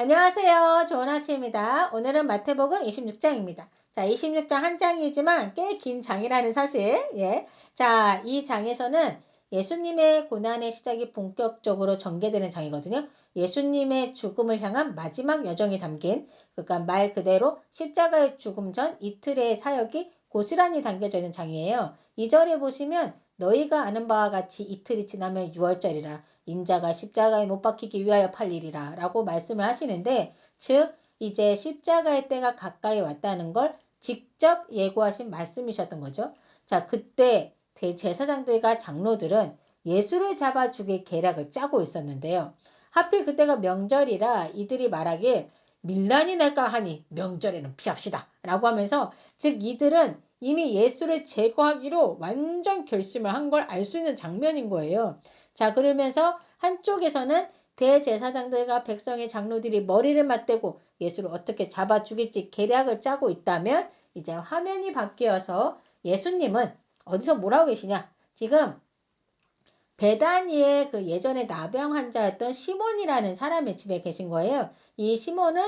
안녕하세요. 좋은 아침입니다. 오늘은 마태복음 26장입니다. 자, 26장 한 장이지만 꽤 긴 장이라는 사실. 예. 자, 이 장에서는 예수님의 고난의 시작이 본격적으로 전개되는 장이거든요. 예수님의 죽음을 향한 마지막 여정이 담긴, 그러니까 말 그대로 십자가의 죽음 전 이틀의 사역이 고스란히 담겨져 있는 장이에요. 2절에 보시면 너희가 아는 바와 같이 이틀이 지나면 유월절이라 인자가 십자가에 못 박히기 위하여 팔리리라 라고 말씀을 하시는데, 즉 이제 십자가의 때가 가까이 왔다는 걸 직접 예고하신 말씀이셨던 거죠. 자, 그때 대제사장들과 장로들은 예수를 잡아 죽일 계략을 짜고 있었는데요. 하필 그때가 명절이라 이들이 말하길 밀란이 날까 하니 명절에는 피합시다 라고 하면서, 즉 이들은 이미 예수를 제거하기로 완전 결심을 한 걸 알 수 있는 장면인 거예요. 자, 그러면서 한쪽에서는 대제사장들과 백성의 장로들이 머리를 맞대고 예수를 어떻게 잡아 죽일지 계략을 짜고 있다면, 이제 화면이 바뀌어서 예수님은 어디서 뭐라고 계시냐? 지금 베다니의 그 예전에 나병 환자였던 시몬이라는 사람의 집에 계신 거예요. 이 시몬은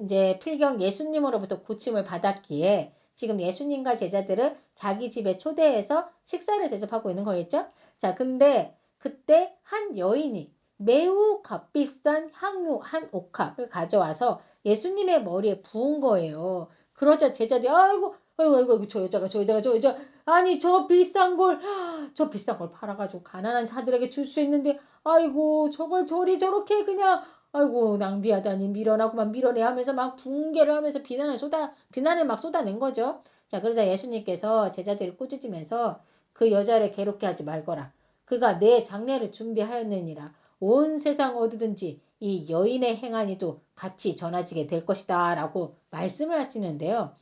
이제 필경 예수님으로부터 고침을 받았기에 지금 예수님과 제자들을 자기 집에 초대해서 식사를 대접하고 있는 거겠죠. 자, 근데 그때 한 여인이 매우 값비싼 향유 한 옥합을 가져와서 예수님의 머리에 부은 거예요. 그러자 제자들이 아이고 저 여자가 아니 저 비싼 걸 팔아가지고 가난한 자들에게 줄 수 있는데, 아이고 저걸 저리 저렇게 그냥, 아이고 낭비하다니 밀어나고만 밀어내 하면서 막 붕괴를 하면서 비난을 막 쏟아낸 거죠. 자, 그러자 예수님께서 제자들을 꾸짖으면서 그 여자를 괴롭게 하지 말거라. 그가 내 장례를 준비하였느니라. 온 세상 어디든지 이 여인의 행한이도 같이 전해지게 될 것이다 라고 말씀을 하시는데요.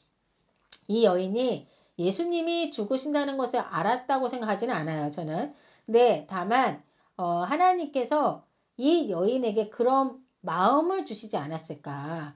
이 여인이 예수님이 죽으신다는 것을 알았다고 생각하지는 않아요, 저는. 네, 다만 하나님께서 이 여인에게 그런 마음을 주시지 않았을까?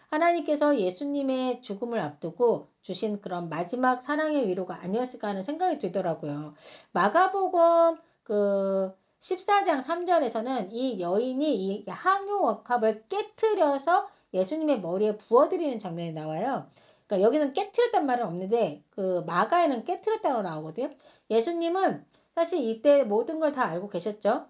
하나님께서 예수님의 죽음을 앞두고 주신 그런 마지막 사랑의 위로가 아니었을까 하는 생각이 들더라고요. 마가복음 그 14장 3절에서는 이 여인이 이 향유옥합을 깨트려서 예수님의 머리에 부어드리는 장면이 나와요. 그러니까 여기는 깨트렸단 말은 없는데 그 마가에는 깨트렸다고 나오거든요. 예수님은 사실 이때 모든 걸 다 알고 계셨죠.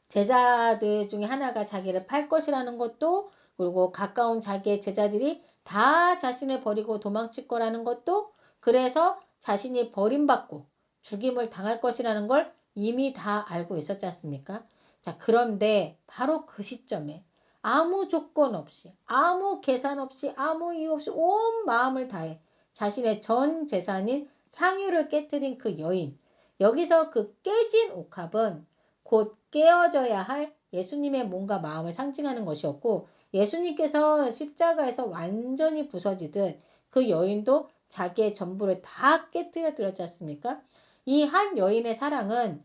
제자들 중에 하나가 자기를 팔 것이라는 것도, 그리고 가까운 자기의 제자들이 다 자신을 버리고 도망칠 거라는 것도, 그래서 자신이 버림받고 죽임을 당할 것이라는 걸 이미 다 알고 있었지 않습니까? 자, 그런데 바로 그 시점에 아무 조건 없이, 아무 계산 없이, 아무 이유 없이 온 마음을 다해 자신의 전 재산인 향유를 깨뜨린 그 여인. 여기서 그 깨진 옥합은 곧 깨어져야 할 예수님의 몸과 마음을 상징하는 것이었고, 예수님께서 십자가에서 완전히 부서지듯 그 여인도 자기의 전부를 다 깨뜨려 드렸지 않습니까? 이 한 여인의 사랑은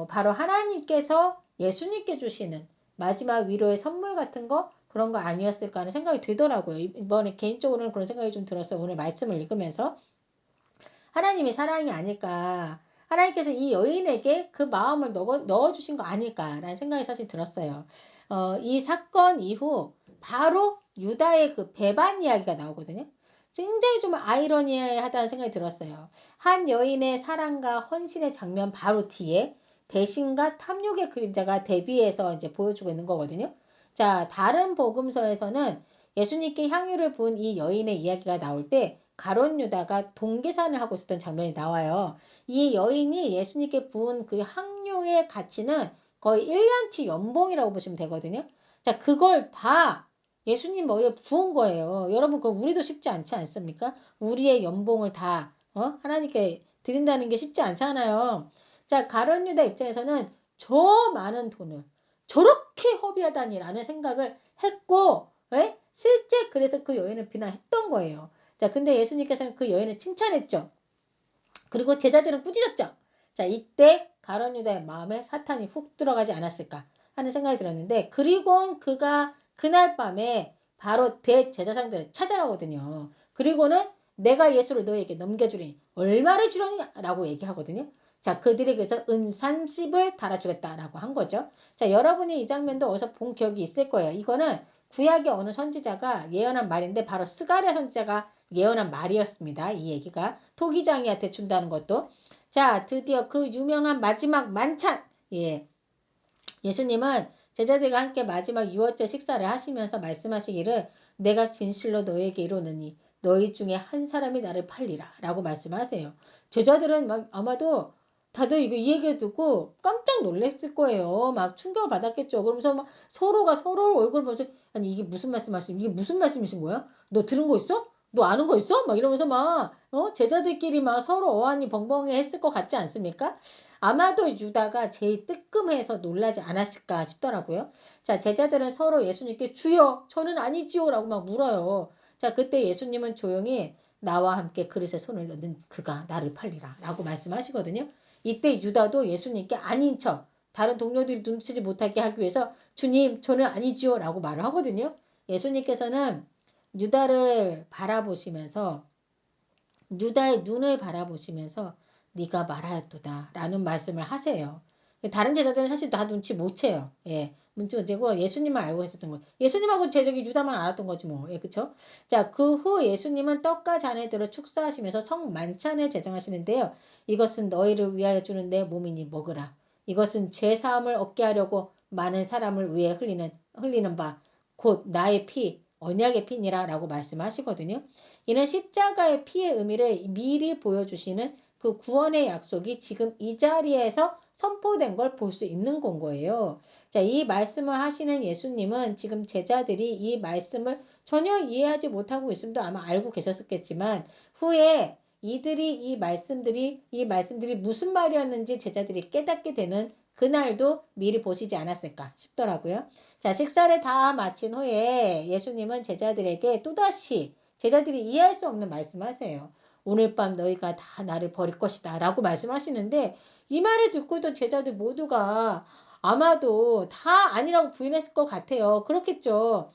바로 하나님께서 예수님께 주시는 마지막 위로의 선물 같은 거, 그런 거 아니었을까 하는 생각이 들더라고요. 이번에 개인적으로는 그런 생각이 좀 들었어요. 오늘 말씀을 읽으면서. 하나님이 사랑이 아닐까. 하나님께서 이 여인에게 그 마음을 넣어주신 거 아닐까라는 생각이 사실 들었어요. 이 사건 이후 바로 유다의 그 배반 이야기가 나오거든요. 굉장히 좀 아이러니하다는 생각이 들었어요. 한 여인의 사랑과 헌신의 장면 바로 뒤에 배신과 탐욕의 그림자가 대비해서 이제 보여주고 있는 거거든요. 자, 다른 복음서에서는 예수님께 향유를 부은 이 여인의 이야기가 나올 때 가룟 유다가 동계산을 하고 있었던 장면이 나와요. 이 여인이 예수님께 부은 그 향유의 가치는 거의 1년치 연봉이라고 보시면 되거든요. 자, 그걸 다 예수님 머리에 부은 거예요. 여러분, 그 우리도 쉽지 않지 않습니까? 우리의 연봉을 다 하나님께 드린다는 게 쉽지 않잖아요. 자, 가룟 유다 입장에서는 저 많은 돈을 저렇게 허비하다니라는 생각을 했고, 실제 그래서 그 여인을 비난했던 거예요. 자, 근데 예수님께서는 그 여인을 칭찬했죠. 그리고 제자들은 꾸짖었죠. 자, 이때 가룟 유다의 마음에 사탄이 훅 들어가지 않았을까 하는 생각이 들었는데, 그리고 그가 그날 밤에 바로 대제사장들을 찾아가거든요. 그리고는 내가 예수를 너에게 넘겨주리니 얼마를 주려느냐라고 얘기하거든요. 자, 그들에게서 은 30을 달아주겠다라고 한 거죠. 자, 여러분이 이 장면도 어디서 본 기억이 있을 거예요. 이거는 구약의 어느 선지자가 예언한 말인데 바로 스가랴 선지자가 예언한 말이었습니다. 이 얘기가 토기장이한테 준다는 것도. 자, 드디어 그 유명한 마지막 만찬. 예. 예수님은 제자들과 함께 마지막 유월절 식사를 하시면서 말씀하시기를 내가 진실로 너에게 이르노니 너희 중에 한 사람이 나를 팔리라 라고 말씀하세요. 제자들은 막 아마도 다들 이 얘기를 듣고 깜짝 놀랐을 거예요. 막 충격을 받았겠죠. 그러면서 막 서로가 서로 얼굴 보면서 아니 이게 무슨 말씀하시는 이게 무슨 말씀이신 거야? 너 들은 거 있어? 너 아는 거 있어? 막 이러면서 막 제자들끼리 막 서로 어안이 벙벙해 했을 것 같지 않습니까? 아마도 유다가 제일 뜨끔해서 놀라지 않았을까 싶더라고요. 자, 제자들은 서로 예수님께 주여, 저는 아니지요 라고 막 물어요. 자, 그때 예수님은 조용히 나와 함께 그릇에 손을 넣는 그가 나를 팔리라 라고 말씀하시거든요. 이때 유다도 예수님께 아닌 척 다른 동료들이 눈치지 못하게 하기 위해서 주님, 저는 아니지요 라고 말을 하거든요. 예수님께서는 유다를 바라보시면서 유다의 눈을 바라보시면서 네가 말하였도다 라는 말씀을 하세요. 다른 제자들은 사실 다 눈치 못 채요. 예. 눈치 못 채고 예수님만 알고 있었던 거예요. 예수님하고 제자기 유다만 알았던 거지 뭐. 예, 그쵸? 자, 그 후 예수님은 떡과 잔을 들어 축사하시면서 성만찬을 제정하시는데요. 이것은 너희를 위하여 주는 내 몸이니 먹으라. 이것은 죄 사함을 얻게 하려고 많은 사람을 위해 흘리는 바 곧 나의 피 언약의 피니라 라고 말씀하시거든요. 이는 십자가의 피의 의미를 미리 보여주시는 그 구원의 약속이 지금 이 자리에서 선포된 걸 볼 수 있는 건 거예요. 자, 이 말씀을 하시는 예수님은 지금 제자들이 이 말씀을 전혀 이해하지 못하고 있음도 아마 알고 계셨겠지만 후에 이 말씀들이 무슨 말이었는지 제자들이 깨닫게 되는 그날도 미리 보시지 않았을까 싶더라고요. 자, 식사를 다 마친 후에 예수님은 제자들에게 또다시 제자들이 이해할 수 없는 말씀하세요. 오늘 밤 너희가 다 나를 버릴 것이다 라고 말씀하시는데 이 말을 듣고도 제자들 모두가 아마도 다 아니라고 부인했을 것 같아요. 그렇겠죠.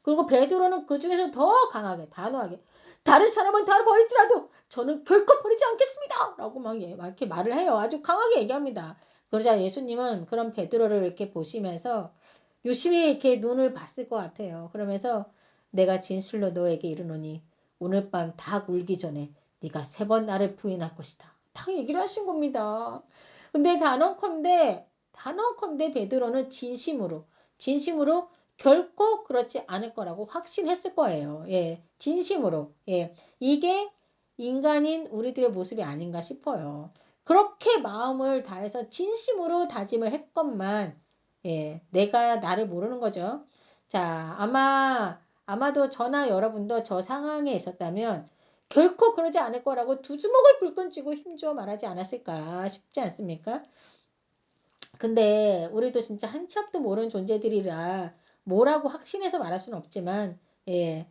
그리고 베드로는 그 중에서 더 강하게 단호하게 다른 사람은 다 버릴지라도 저는 결코 버리지 않겠습니다. 라고 막 이렇게 말을 해요. 아주 강하게 얘기합니다. 그러자 예수님은 그런 베드로를 이렇게 보시면서 유심히 이렇게 눈을 봤을 것 같아요. 그러면서 내가 진실로 너에게 이르노니 오늘 밤 닭 울기 전에 네가 3번 나를 부인할 것이다. 딱 얘기를 하신 겁니다. 근데 단언컨대 베드로는 진심으로 결코 그렇지 않을 거라고 확신했을 거예요. 예, 진심으로. 예, 이게 인간인 우리들의 모습이 아닌가 싶어요. 그렇게 마음을 다해서 진심으로 다짐을 했건만, 예, 내가 나를 모르는 거죠. 자, 아마도 저나 여러분도 저 상황에 있었다면 결코 그러지 않을 거라고 두 주먹을 불끈 쥐고 힘주어 말하지 않았을까 싶지 않습니까? 근데 우리도 진짜 한 치 앞도 모르는 존재들이라 뭐라고 확신해서 말할 수는 없지만, 예.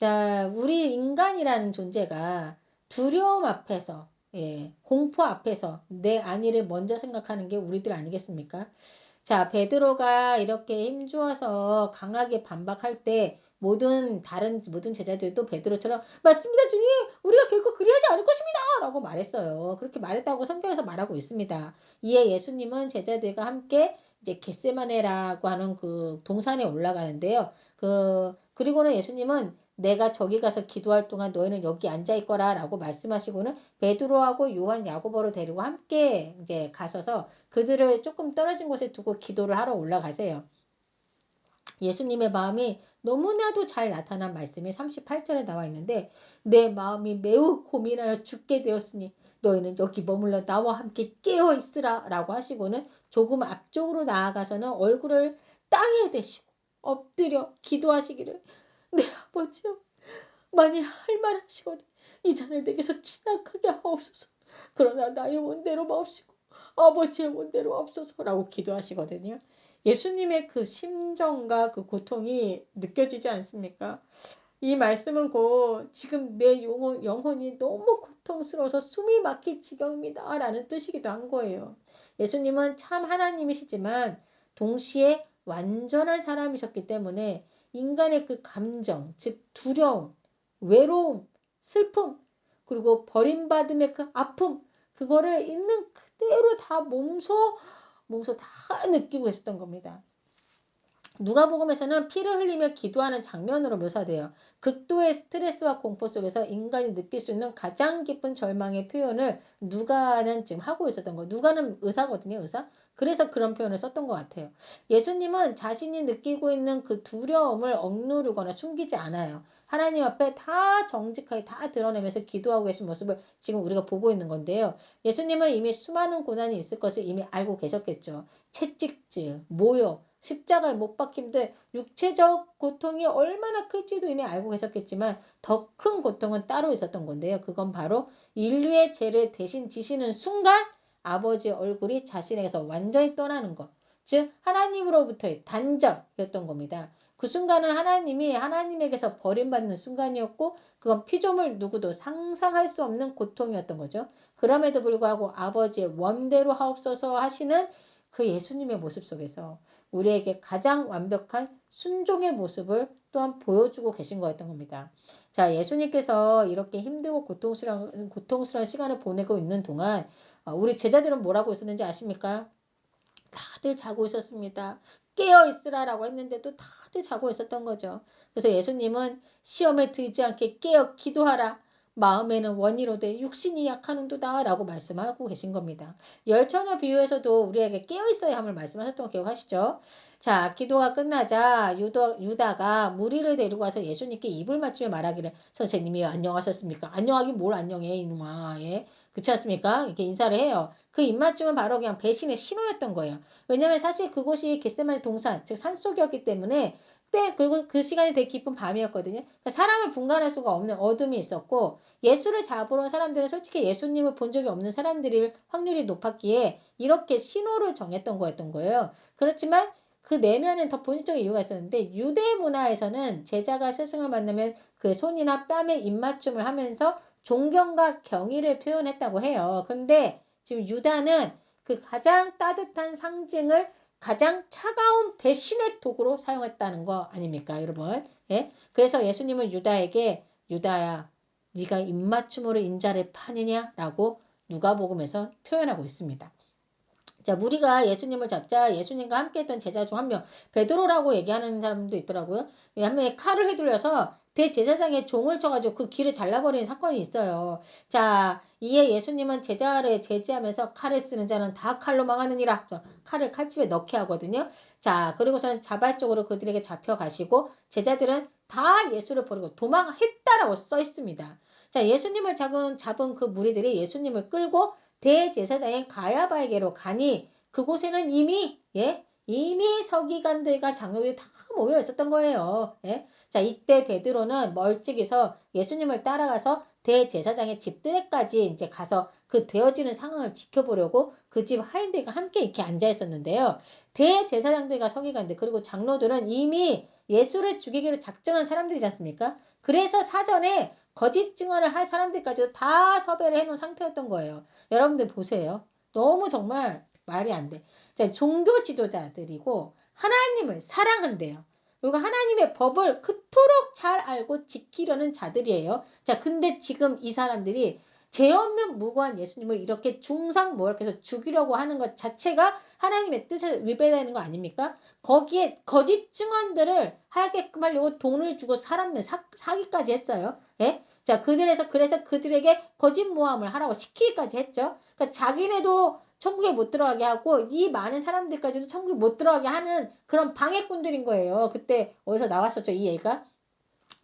자, 우리 인간이라는 존재가 두려움 앞에서, 예, 공포 앞에서 내 안위를 먼저 생각하는 게 우리들 아니겠습니까? 자, 베드로가 이렇게 힘주어서 강하게 반박할 때 모든 제자들도 베드로처럼 맞습니다, 주님. 우리가 결코 그리하지 않을 것입니다. 라고 말했어요. 그렇게 말했다고 성경에서 말하고 있습니다. 이에 예수님은 제자들과 함께 이제 겟세마네라고 하는 그 동산에 올라가는데요. 그리고는 예수님은 내가 저기 가서 기도할 동안 너희는 여기 앉아 있거라 라고 말씀하시고는 베드로하고 요한 야고보를 데리고 함께 이제 가셔서 그들을 조금 떨어진 곳에 두고 기도를 하러 올라가세요. 예수님의 마음이 너무나도 잘 나타난 말씀이 38절에 나와 있는데 내 마음이 매우 고민하여 죽게 되었으니 너희는 여기 머물러 나와 함께 깨어 있으라 라고 하시고는 조금 앞쪽으로 나아가서는 얼굴을 땅에 대시고 엎드려 기도하시기를 내 아버지여 만일 할 만하시거든 이 잔을 내게서 지나가게 하옵소서. 그러나 나의 원대로 마옵시고 아버지의 원대로 없어서라고 기도하시거든요. 예수님의 그 심정과 그 고통이 느껴지지 않습니까? 이 말씀은 곧 지금 내 영혼이 너무 고통스러워서 숨이 막힐 지경입니다. 라는 뜻이기도 한 거예요. 예수님은 참 하나님이시지만 동시에 완전한 사람이셨기 때문에 인간의 그 감정, 즉 두려움, 외로움, 슬픔, 그리고 버림받음의 그 아픔, 그거를 있는 그대로 다 몸소 다 느끼고 있었던 겁니다. 누가복음에서는 피를 흘리며 기도하는 장면으로 묘사돼요. 극도의 스트레스와 공포 속에서 인간이 느낄 수 있는 가장 깊은 절망의 표현을 누가는 지금 하고 있었던 거예요. 누가는 의사거든요, 의사. 그래서 그런 표현을 썼던 것 같아요. 예수님은 자신이 느끼고 있는 그 두려움을 억누르거나 숨기지 않아요. 하나님 앞에 다 정직하게 다 드러내면서 기도하고 계신 모습을 지금 우리가 보고 있는 건데요. 예수님은 이미 수많은 고난이 있을 것을 이미 알고 계셨겠죠. 채찍질, 모욕, 십자가에 못 박힘들 육체적 고통이 얼마나 클지도 이미 알고 계셨겠지만 더 큰 고통은 따로 있었던 건데요. 그건 바로 인류의 죄를 대신 지시는 순간 아버지의 얼굴이 자신에게서 완전히 떠나는 것. 즉 하나님으로부터의 단절이었던 겁니다. 그 순간은 하나님이 하나님에게서 버림받는 순간이었고 그건 피조물 누구도 상상할 수 없는 고통이었던 거죠. 그럼에도 불구하고 아버지의 원대로 하옵소서 하시는 그 예수님의 모습 속에서 우리에게 가장 완벽한 순종의 모습을 또한 보여주고 계신 거였던 겁니다. 자, 예수님께서 이렇게 힘들고 고통스러운 시간을 보내고 있는 동안 우리 제자들은 뭐라고 있었는지 아십니까? 다들 자고 있었습니다. 깨어 있으라라고 했는데도 다들 자고 있었던 거죠. 그래서 예수님은 시험에 들지 않게 깨어 기도하라. 마음에는 원이로되 육신이 약하는도다 라고 말씀하고 계신 겁니다. 열처녀 비유에서도 우리에게 깨어 있어야 함을 말씀하셨던 거 기억하시죠? 자, 기도가 끝나자 유다가 무리를 데리고 와서 예수님께 입을 맞추며 말하기를 선생님이 안녕하셨습니까? 안녕하긴 뭘 안녕해 이놈아. 예? 그렇지 않습니까? 이렇게 인사를 해요. 그 입맞춤은 바로 그냥 배신의 신호였던 거예요. 왜냐하면 사실 그곳이 겟세마네 동산, 즉 산속이었기 때문에 그리고 그 시간이 되게 깊은 밤이었거든요. 그러니까 사람을 분간할 수가 없는 어둠이 있었고 예수를 잡으러 온 사람들은 솔직히 예수님을 본 적이 없는 사람들일 확률이 높았기에 이렇게 신호를 정했던 거였던 거예요. 그렇지만 그 내면엔 더 본질적인 이유가 있었는데 유대 문화에서는 제자가 스승을 만나면 그 손이나 뺨에 입맞춤을 하면서 존경과 경의를 표현했다고 해요. 근데 지금 유다는 그 가장 따뜻한 상징을 가장 차가운 배신의 도구로 사용했다는 거 아닙니까, 여러분? 예? 그래서 예수님은 유다에게 유다야, 네가 입맞춤으로 인자를 파느냐라고 누가복음에서 표현하고 있습니다. 자, 무리가 예수님을 잡자 예수님과 함께했던 제자 중 한 명, 베드로라고 얘기하는 사람도 있더라고요. 한 명이 칼을 휘둘려서 대제사장의 종을 쳐가지고 그 귀를 잘라버리는 사건이 있어요. 자, 이에 예수님은 제자를 제지하면서 칼을 쓰는 자는 다 칼로 망하느니라. 칼을 칼집에 넣게 하거든요. 자, 그리고서는 자발적으로 그들에게 잡혀가시고 제자들은 다 예수를 버리고 도망했다라고 써 있습니다. 자, 예수님을 잡은 그 무리들이 예수님을 끌고 대제사장인 가야바에게로 가니 그곳에는 이미 서기관들과 장로들이 다 모여 있었던 거예요. 예? 자, 이때 베드로는 멀찍이서 예수님을 따라가서 대제사장의 집들에까지 이제 가서 그 되어지는 상황을 지켜보려고 그 집 하인들과 함께 이렇게 앉아 있었는데요. 대제사장들과 서기관들 그리고 장로들은 이미 예수를 죽이기로 작정한 사람들이지 않습니까? 그래서 사전에 거짓 증언을 할 사람들까지도 다 섭외를 해놓은 상태였던 거예요. 여러분들 보세요. 너무 정말 말이 안 돼. 자, 종교 지도자들이고 하나님을 사랑한대요. 그리고 하나님의 법을 그토록 잘 알고 지키려는 자들이에요. 자, 근데 지금 이 사람들이 죄 없는 무고한 예수님을 이렇게 해서 죽이려고 하는 것 자체가 하나님의 뜻에 위배되는 거 아닙니까? 거기에 거짓 증언들을 하게끔 하려고 돈을 주고 사람들 사기까지 했어요. 예? 자, 그래서 그들에게 거짓 모함을 하라고 시키기까지 했죠. 그러니까 자기네도 천국에 못 들어가게 하고 이 많은 사람들까지도 천국에 못 들어가게 하는 그런 방해꾼들인 거예요. 그때 어디서 나왔었죠, 이 얘기가?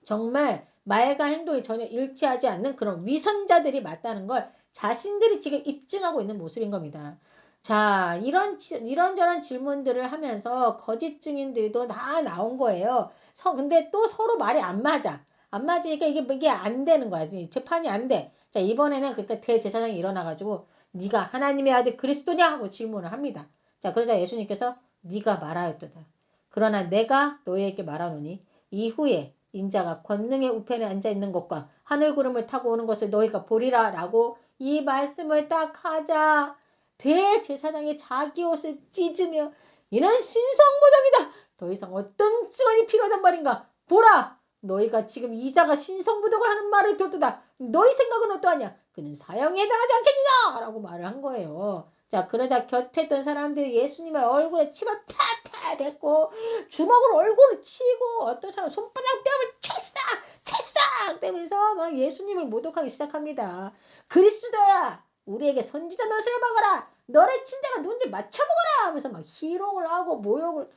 정말 말과 행동이 전혀 일치하지 않는 그런 위선자들이 맞다는 걸 자신들이 지금 입증하고 있는 모습인 겁니다. 자, 이런저런 질문들을 하면서 거짓 증인들도 다 나온 거예요. 근데 또 서로 말이 안 맞아. 안 맞으니까 이게 안 되는 거야. 재판이 안 돼. 자, 이번에는 그러니까 대제사장이 일어나가지고 네가 하나님의 아들 그리스도냐 하고 질문을 합니다. 자, 그러자 예수님께서 네가 말하였도다. 그러나 내가 너희에게 말하노니 이후에 인자가 권능의 우편에 앉아 있는 것과 하늘 구름을 타고 오는 것을 너희가 보리라 라고 이 말씀을 딱 하자 대제사장이 자기 옷을 찢으며 이는 신성모독이다. 더 이상 어떤 증언이 필요하단 말인가. 보라 너희가 지금 이자가 신성모독을 하는 말을 듣도다. 너희 생각은 어떠하냐. 그는 사형에 해당하지 않겠느냐 라고 말을 한 거예요. 자, 그러자 곁에 있던 사람들이 예수님의 얼굴에 침을 팍팍 뱉고 주먹으로 얼굴을 치고 어떤 사람은 손바닥 뺨을 찰싹 대면서 막 예수님을 모독하기 시작합니다. 그리스도야, 우리에게 선지자 넛을 박아라. 너의 친자가 누군지 맞춰보거라 하면서 막 희롱을 하고 모욕을.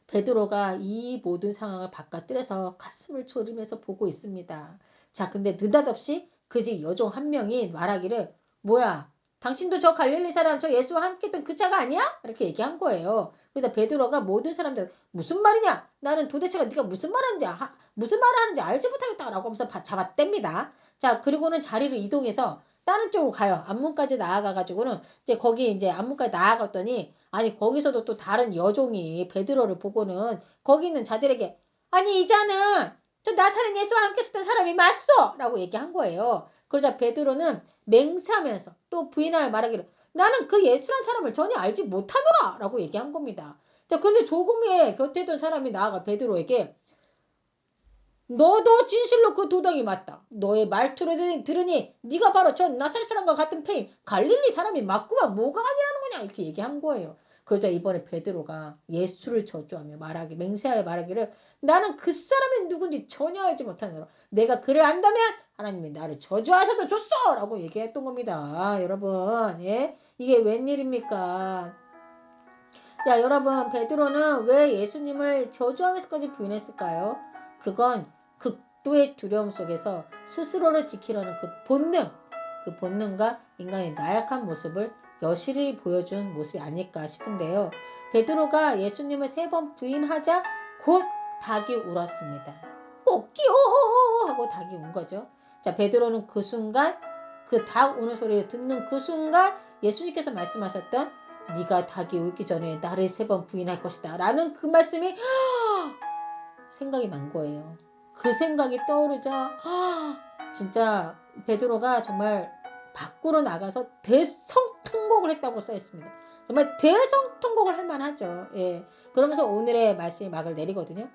베드로가 이 모든 상황을 바깥들에서 가슴을 졸이면서 보고 있습니다. 자, 근데 느닷없이 그 집 여종 한 명이 말하기를, 뭐야, 당신도 저 갈릴리 사람 저 예수와 함께 했던 그 자가 아니야? 이렇게 얘기한 거예요. 그래서 베드로가 모든 사람들 무슨 말이냐? 나는 도대체가 네가 무슨 말을 하는지 알지 못하겠다라고 하면서 잡아댑니다. 자, 그리고는 자리를 이동해서 다른 쪽으로 가요. 앞문까지 나아가가지고는 이제 거기 이제 앞문까지 나아갔더니 아니 거기서도 또 다른 여종이 베드로를 보고는 거기 있는 자들에게 아니 이 자는 저 나사렛 예수와 함께 있었던 사람이 맞소! 라고 얘기한 거예요. 그러자 베드로는 맹세하면서 또 부인하여 말하기를 나는 그 예수란 사람을 전혀 알지 못하노라! 라고 얘기한 겁니다. 자, 그런데 조금 후에 곁에 있던 사람이 나아가 베드로에게 너도 진실로 그 도덕이 맞다. 너의 말투를 들으니 네가 바로 저 나사렛 사람과 같은 패인 갈릴리 사람이 맞구만 뭐가 아니라는 거냐 이렇게 얘기한 거예요. 그러자 이번에 베드로가 예수를 저주하며 맹세하여 말하기를 나는 그 사람이 누군지 전혀 알지 못하노라. 내가 그를 안다면 하나님이 나를 저주하셔도 좋소! 라고 얘기했던 겁니다. 여러분, 예? 이게 웬일입니까? 자, 여러분, 베드로는 왜 예수님을 저주하면서까지 부인했을까요? 그건 극도의 두려움 속에서 스스로를 지키려는 그 본능과 인간의 나약한 모습을 여실히 보여준 모습이 아닐까 싶은데요. 베드로가 예수님을 3번 부인하자 곧 닭이 울었습니다. 꼬끼요 하고 닭이 운 거죠. 자, 베드로는 그 순간 그 닭 우는 소리를 듣는 그 순간 예수님께서 말씀하셨던 네가 닭이 울기 전에 나를 3번 부인할 것이다 라는 그 말씀이 생각이 난 거예요. 그 생각이 떠오르자 진짜 베드로가 정말 밖으로 나가서 대성통곡을 했다고 써있습니다. 정말 대성통곡을 할 만하죠. 예. 그러면서 오늘의 말씀이 막을 내리거든요.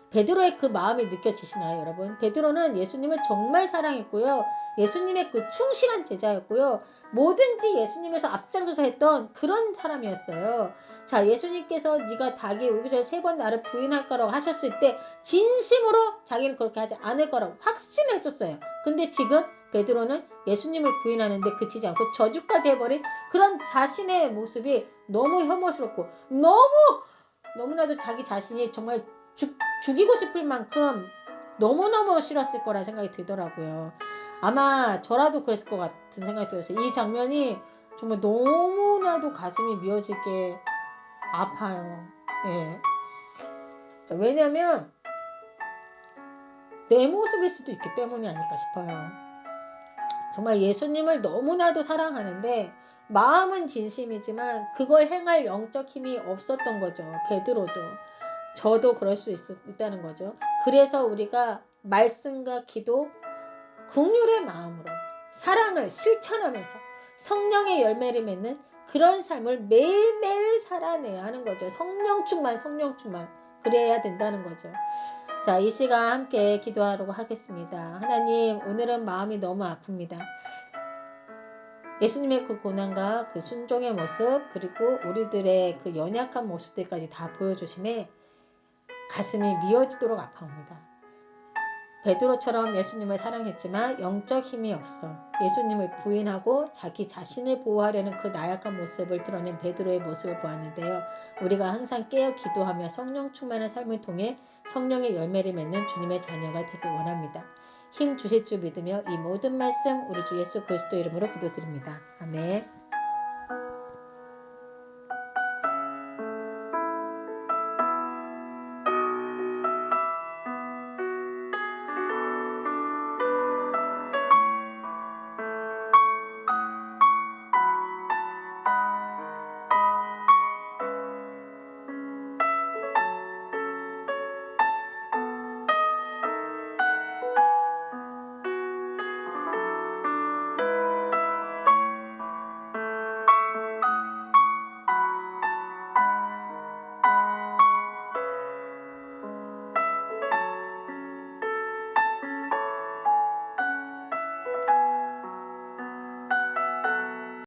베드로의 그 마음이 느껴지시나요, 여러분? 베드로는 예수님을 정말 사랑했고요. 예수님의 그 충실한 제자였고요. 뭐든지 예수님에서 앞장서서 했던 그런 사람이었어요. 자, 예수님께서 네가 닭이 울기 전에 3번 나를 부인할 거라고 하셨을 때 진심으로 자기는 그렇게 하지 않을 거라고 확신을 했었어요. 근데 지금 베드로는 예수님을 부인하는데 그치지 않고 저주까지 해버린 그런 자신의 모습이 너무 혐오스럽고 너무나도 자기 자신이 정말 죽이고 싶을 만큼 너무너무 싫었을 거라 생각이 들더라고요. 아마 저라도 그랬을 것 같은 생각이 들었어요. 이 장면이 정말 너무나도 가슴이 미어지게 아파요. 예. 자, 왜냐면 내 모습일 수도 있기 때문이 아닐까 싶어요. 정말 예수님을 너무나도 사랑하는데 마음은 진심이지만 그걸 행할 영적 힘이 없었던 거죠. 베드로도. 저도 그럴 수 있다는 거죠. 그래서 우리가 말씀과 기도, 긍휼의 마음으로 사랑을 실천하면서 성령의 열매를 맺는 그런 삶을 매일매일 살아내야 하는 거죠. 성령 충만. 그래야 된다는 거죠. 자, 이 시간 함께 기도하려고 하겠습니다. 하나님, 오늘은 마음이 너무 아픕니다. 예수님의 그 고난과 그 순종의 모습, 그리고 우리들의 그 연약한 모습들까지 다 보여주심에 가슴이 미어지도록 아파옵니다. 베드로처럼 예수님을 사랑했지만 영적 힘이 없어 예수님을 부인하고 자기 자신을 보호하려는 그 나약한 모습을 드러낸 베드로의 모습을 보았는데요. 우리가 항상 깨어 기도하며 성령 충만한 삶을 통해 성령의 열매를 맺는 주님의 자녀가 되길 원합니다. 힘 주실 줄 믿으며 이 모든 말씀 우리 주 예수 그리스도 이름으로 기도드립니다. 아멘.